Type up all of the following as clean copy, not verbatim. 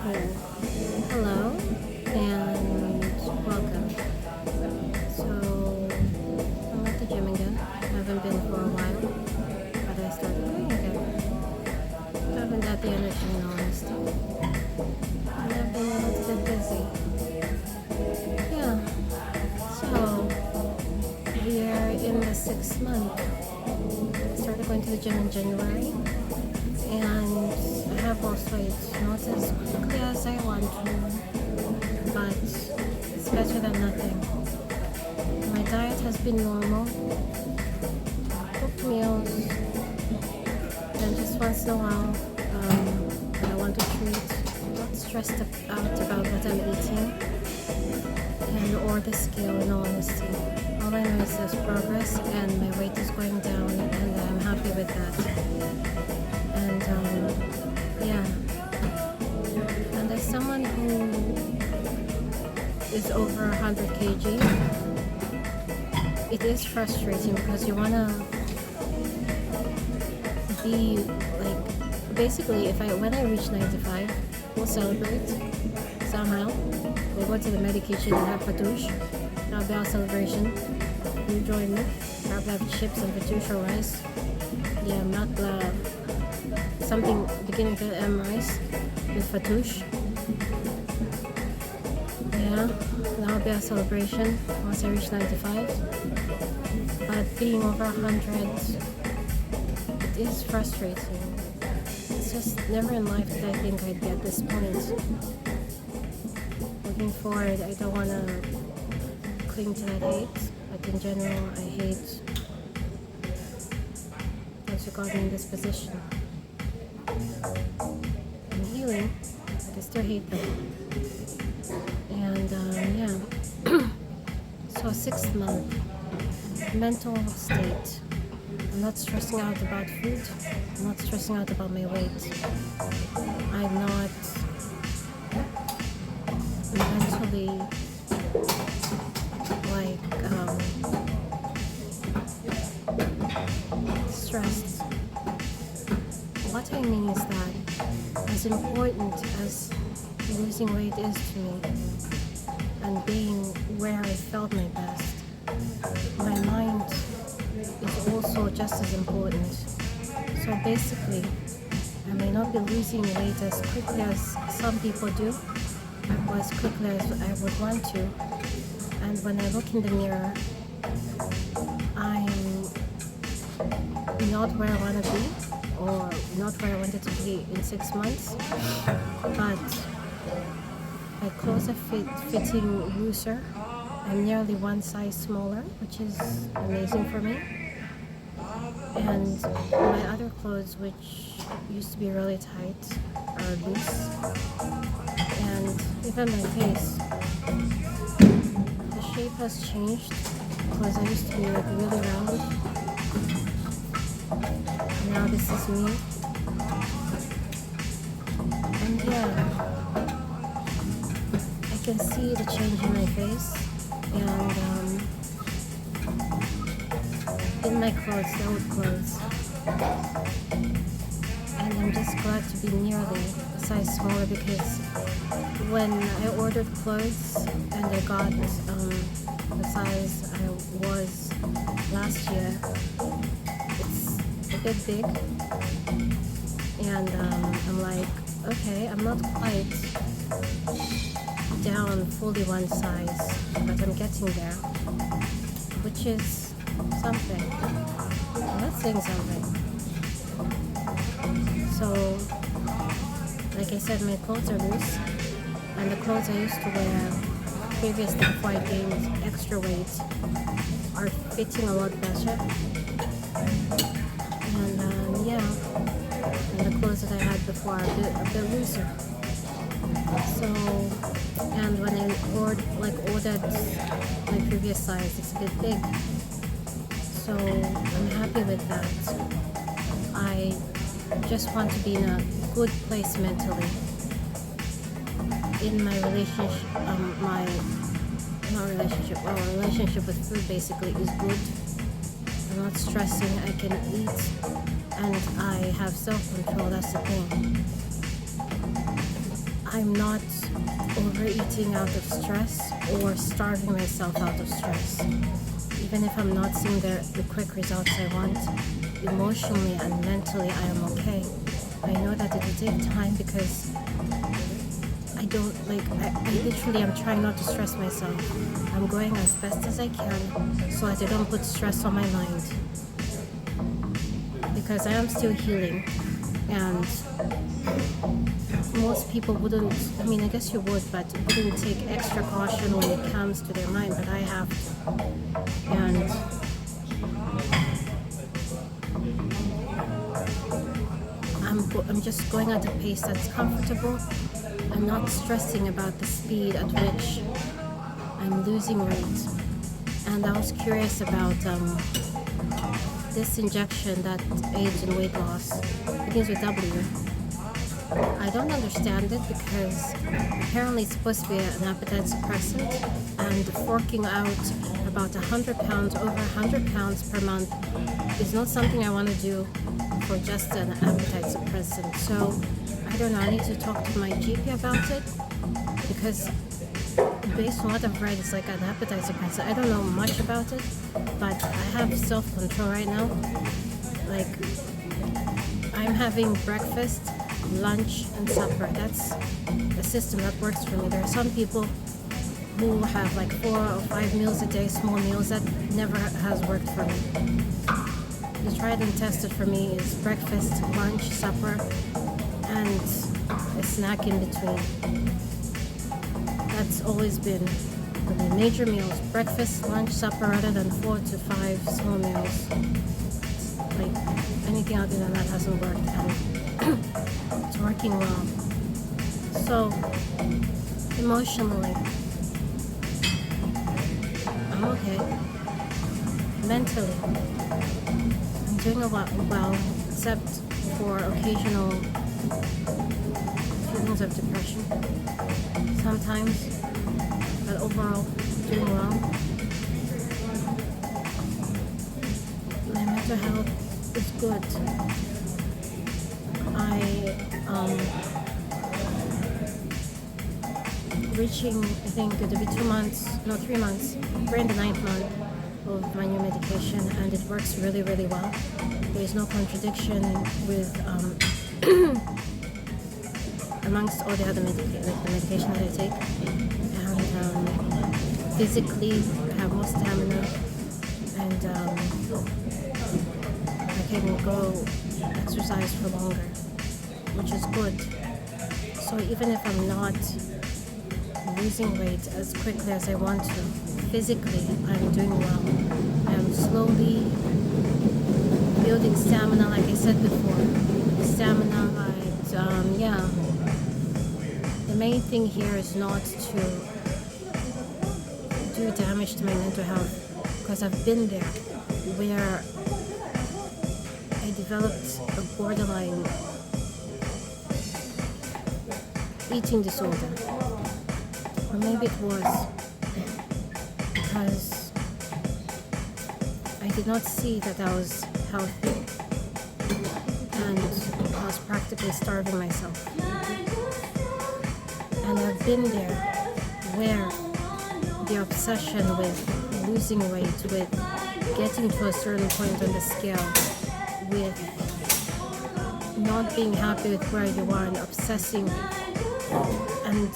Oh, hello and welcome. So, I'm at the gym again. I haven't been for a while, but I started going again. I haven't had the energy in honesty. And I've been a little bit busy. Yeah, so we are in the 6th month. I started going to the gym in January, and I have lost weight, not as quickly as I want to, but it's better than nothing. My diet has been normal, cooked meals, and just once in a while, when I want to treat, not stressed out about what I'm eating, and or the scale in all honesty. All I know is there's progress, and my weight is going down, and I'm happy with that. And yeah, and as someone who is over 100 kg, it is frustrating because you want to be like, basically, when I reach 95, we'll celebrate somehow. We'll go to the medication and have fatouche. That'll be our celebration. You join me. Probably have chips and fatouche or rice. Yeah, matla, something beginning with M rice with fatouche. Yeah, that'll be our celebration once I reach 95. But being over 100, it is frustrating. It's just never in life did I think I'd get this point. Looking forward, I don't want to cling to that hate. Like in general, I hate those who got me in this position. I'm healing, but I still hate them. And yeah, so 6th month, mental state. I'm not stressing out about food. I'm not stressing out about my weight. I'm not mentally like stressed. What I mean is that as important as losing weight is to me and being where I felt my best, my mind is also just as important. So basically, I may not be losing weight as quickly as some people do, or as quickly as I would want to. And when I look in the mirror, I'm not where I want to be, or not where I wanted to be in 6 months, but my clothes are fitting looser. I'm nearly one size smaller, which is amazing for me. And my other clothes, which used to be really tight, are loose. And even my face, the shape has changed because I used to be like really round. Now this is me. And yeah, I can see the change in my face and in my clothes, the old clothes. And I'm just glad to be nearly a size smaller because when I ordered clothes and I got the size I was last year, it's a bit big. And I'm like, okay, I'm not quite down fully one size, but I'm getting there, which is something. Well, that's saying something. So, like I said, my clothes are loose, and the clothes I used to wear previously before I gained extra weight are fitting a lot better. And yeah, and the clothes that I had before are a bit looser. So, and when I ordered my previous size, it's a bit big. So I'm happy with that. I just want to be in a good place mentally. In my relationship, relationship with food basically is good. I'm not stressing, I can eat, and I have self-control, that's the thing. I'm not overeating out of stress or starving myself out of stress. Even if I'm not seeing the quick results I want, emotionally and mentally I am okay. I know that it will take time because I literally am trying not to stress myself. I'm going as best as I can so that I don't put stress on my mind. Because I am still healing, and most people wouldn't, I guess you would, but wouldn't take extra caution when it comes to their mind, but I have to. And I'm just going at a pace that's comfortable. I'm not stressing about the speed at which I'm losing weight. And I was curious about this injection that aids in weight loss. It begins with W. I don't understand it because apparently it's supposed to be an appetite suppressant, and forking out about 100 pounds, over 100 pounds per month is not something I want to do for just an appetite suppressant. So I don't know, I need to talk to my GP about it because based on what I've read, it's like an appetite suppressant. I don't know much about it, but I have self-control right now. Like, I'm having breakfast, lunch, and supper. That's a system that works for me. There are some people who have like 4 or 5 meals a day, small meals. That never has worked for me. The tried and tested for me is breakfast, lunch, supper, and a snack in between. That's always been the major meals: breakfast, lunch, supper, rather than 4 to 5 small meals. Like, anything other than that hasn't worked, and it's working well. So emotionally, I'm okay. Mentally, I'm doing a lot well, except for occasional feelings of depression sometimes, but overall doing well. My mental health is good. Reaching, I think it'll be 2 months, no, 3 months. We're in the 9th month of my new medication, and it works really, really well. There's no contradiction with amongst all the other medication that I take. And physically, I have more stamina, and I can go exercise for longer, which is good. So even if I'm not losing weight as quickly as I want to, physically I'm doing well. I'm slowly building stamina, like I said before. Stamina, yeah. The main thing here is not to do damage to my mental health, because I've been there where I developed a borderline eating disorder. Or maybe it was because I did not see that I was healthy, and I was practically starving myself. And I've been there where the obsession with losing weight, with getting to a certain point on the scale, with not being happy with where you are and obsessing and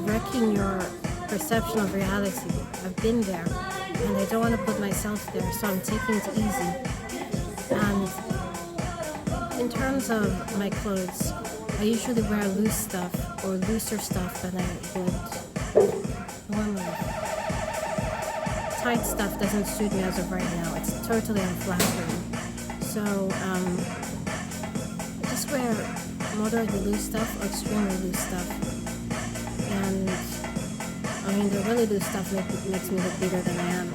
wrecking your perception of reality. I've been there, and I don't want to put myself there, so I'm taking it easy. And in terms of my clothes, I usually wear loose stuff or looser stuff than I would normally. Tight stuff doesn't suit me as of right now. It's totally unflattering. So just wear moderately loose stuff or extremely loose stuff. And the really loose stuff makes me look bigger than I am.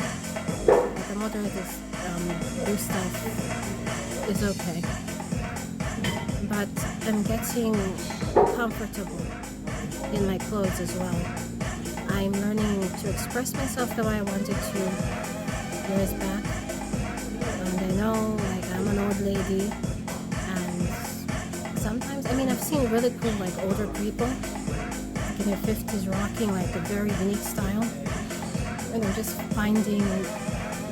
But the moderately loose stuff is okay. But I'm getting comfortable in my clothes as well. I'm learning to express myself the way I wanted to years back. And I know, like, I'm an old lady, and sometimes, I've seen really cool like older people like in their 50s rocking like a very unique style, and I'm just finding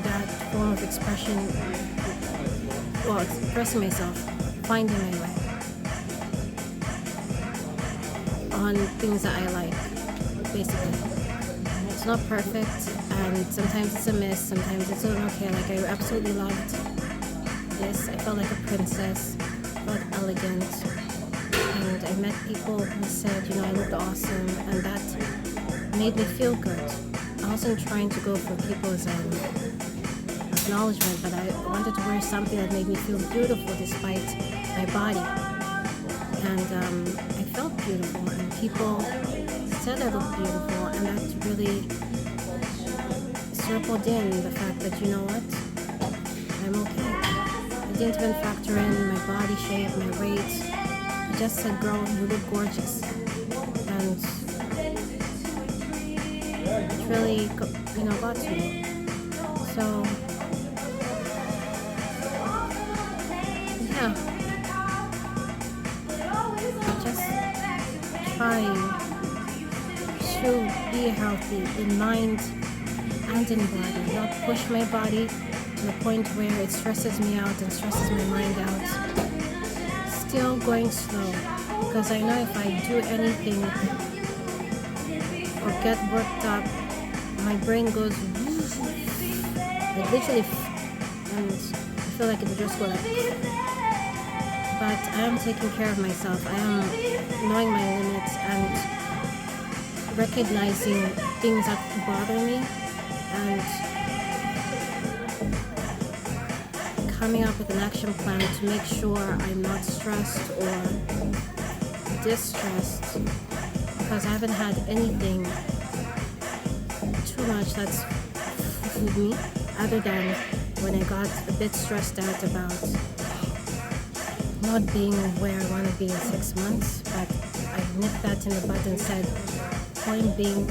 that form of expression, well, expressing myself, finding my way on things that I like, basically. It's not perfect, and sometimes it's a miss, sometimes it's okay. Like, I absolutely loved this. I felt like a princess, felt elegant, and I met people who said, I looked awesome, and that made me feel good. I wasn't trying to go for people's acknowledgement, but I wanted to wear something that made me feel beautiful despite my body. And I felt beautiful, and people said I looked beautiful, and that really circled in the fact that, you know what, I'm okay. I didn't even factor in my body shape, my weight. I just said, girl, you look gorgeous. And it really, got to me. So, yeah. Just trying to be healthy in mind and in body, not push my body to the point where it stresses me out and stresses my mind out. Still going slow, because I know if I do anything or get worked up, my brain goes like literally, and I feel like it would just go like. But I am taking care of myself. I am knowing my limits and recognizing things that bother me and coming up with an action plan to make sure I'm not stressed or distressed, because I haven't had anything too much that's fooled me other than when I got a bit stressed out about not being where I want to be in 6 months, but I nipped that in the bud and said, point being,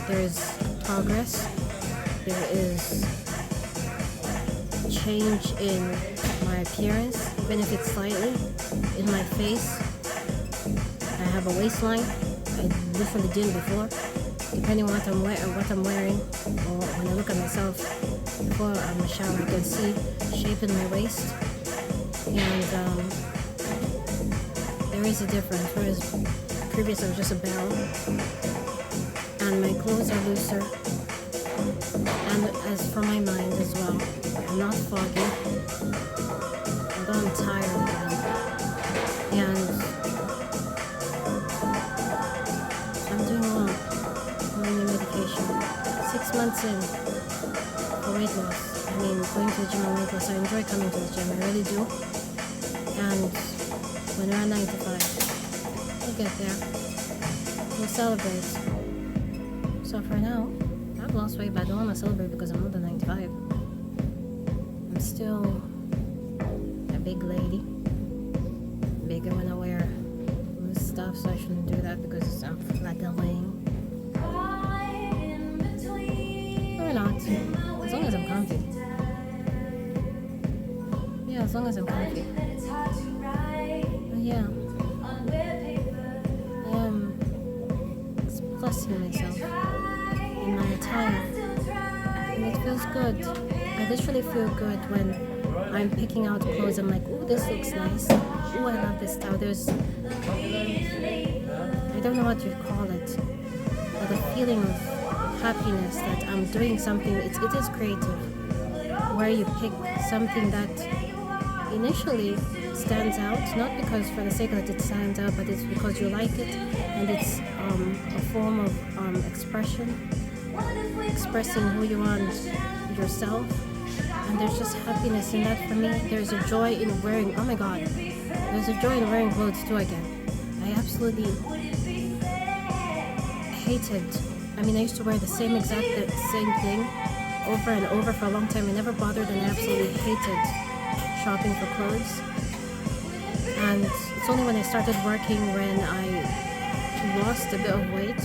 there's progress, there is change in my appearance, even if it's slightly, in my face. I have a waistline, I literally didn't before, depending on what I'm wearing, or when I look at myself before I'm in the shower, I can see shape in my waist. And there is a difference, whereas previously I was just a barrel, and my clothes are looser, and as for my mind as well, I'm not foggy, although I'm tired again, and I'm doing well. I'm on new medication, 6 months in for weight loss. I mean, going to the gym and weight loss, I enjoy coming to the gym, I really do. And when we're at 9 to 5, we'll get there. We'll celebrate. So for now, I've lost weight, but I don't want to celebrate because I'm not a 9 to 5. I'm still a big lady. Bigger when I wear loose stuff, so I shouldn't do that because I'm flattering. Or not, as long as I'm comfy. Yeah, as long as I'm comfy. Yeah, I am expressing myself in my attire, and it feels good. I literally feel good when I'm picking out clothes. I'm like, ooh, this looks nice. Ooh, I love this style. There's, I don't know what you call it, but the feeling of happiness that I'm doing something. It is creative, where you pick something that initially stands out, not because for the sake that it stands out, but it's because you like it, and it's a form of expressing who you are yourself, and there's just happiness in that for me. There's a joy in wearing, oh my god, there's a joy in wearing clothes too again. I absolutely hated, I used to wear the same thing over and over for a long time. I never bothered, and I absolutely hated shopping for clothes. And it's only when I started working, when I lost a bit of weight,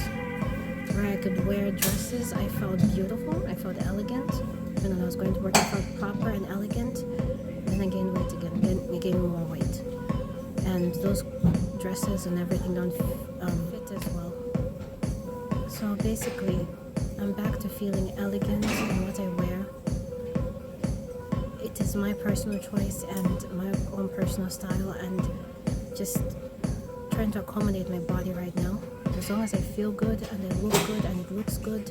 where I could wear dresses, I felt beautiful, I felt elegant. Even when I was going to work, I felt proper and elegant. Then I gained weight again, I gained more weight. And those dresses and everything don't fit as well. So basically, I'm back to feeling elegant in what I wear. It is my personal choice and my own personal style, and just trying to accommodate my body right now. As long as I feel good and I look good and it looks good,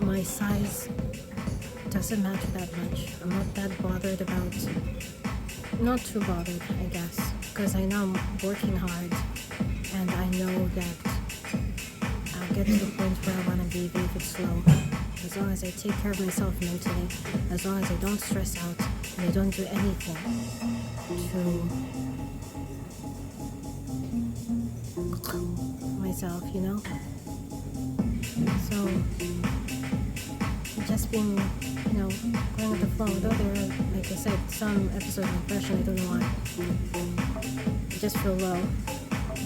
my size doesn't matter that much. I'm not that bothered about, not too bothered, I guess, because I know I'm working hard and I know that I'll get to the point where I want to be even if it's slow. As long as I take care of myself mentally, as long as I don't stress out and I don't do anything to myself, you know? So, just being, going with the flow. Although there are, like I said, some episodes of depression, I don't know why. I just feel low.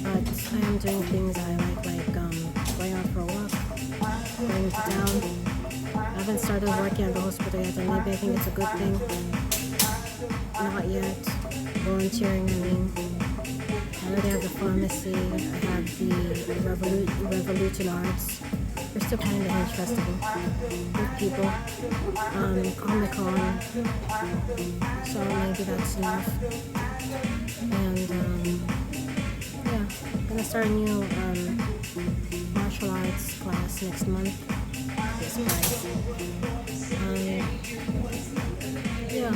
But I am doing things I like going out for a walk, going to town. I haven't started working at the hospital yet, and maybe I think it's a good thing. Not yet. Volunteering, I mean. I already have the pharmacy, I have the Revolution Arts. We're still kind of interesting. Good people. Comic-Con. So maybe that's enough. And, yeah. I'm gonna start a new martial arts class next month. This price. Yeah.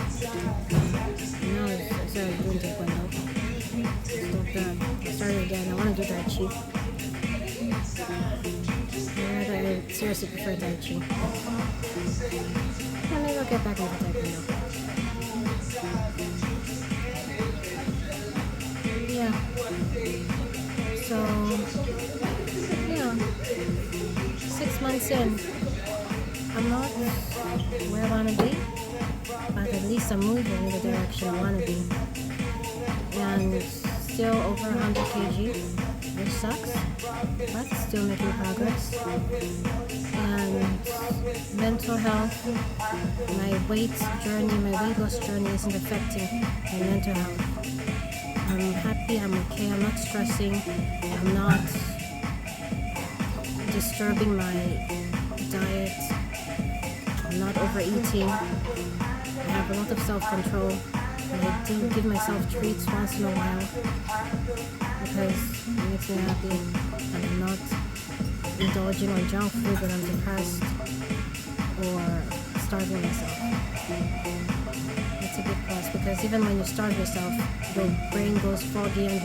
Now I started doing Taekwondo. Stop that. I started again. I want to do Tai Chi. I seriously prefer Tai Chi. Yeah, maybe I'll get back into Taekwondo. Yeah. So, yeah. 6 months in. I'm not where I want to be, but at least I'm moving in the direction I want to be. And still over 100 kg, which sucks, but still making progress. And mental health, my weight loss journey isn't affecting my mental health. I'm happy, I'm okay, I'm not stressing, I'm not disturbing my diet, I'm not overeating, I have a lot of self-control, and I do give myself treats once in a while because it makes me happy, and I'm not indulging on junk food when I'm depressed or starving myself. It's a big plus, because even when you starve yourself, your brain goes foggy and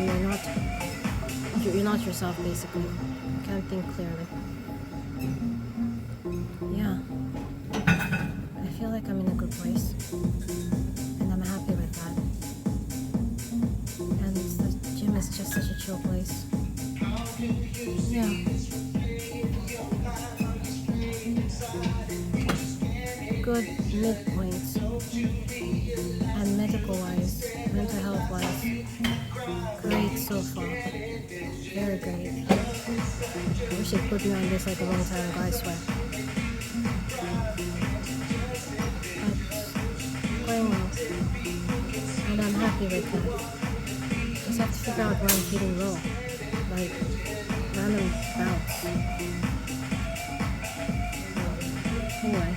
you're not yourself, basically. You can't think clearly. Yeah. I feel like I'm in a good place. And I'm happy with that. And the gym is just such a chill place. Yeah. Good midpoint. And medical-wise, mental health-wise, great so far. Very great. I wish they put me on this like a long time ago, I swear. But going well. And I'm happy with that. Just have to figure out where I'm feeling low. Like random bouts. Anyway.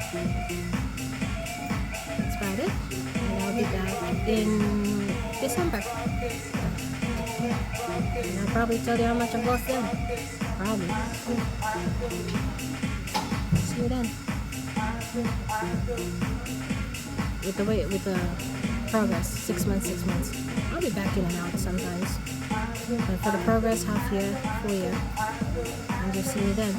That's about it. And I'll be back in December. And I'll probably tell you how much I've lost then. Probably. See you then. With the progress, 6 months. I'll be back in and out sometimes. But for the progress, half year, full year. And you'll see me then.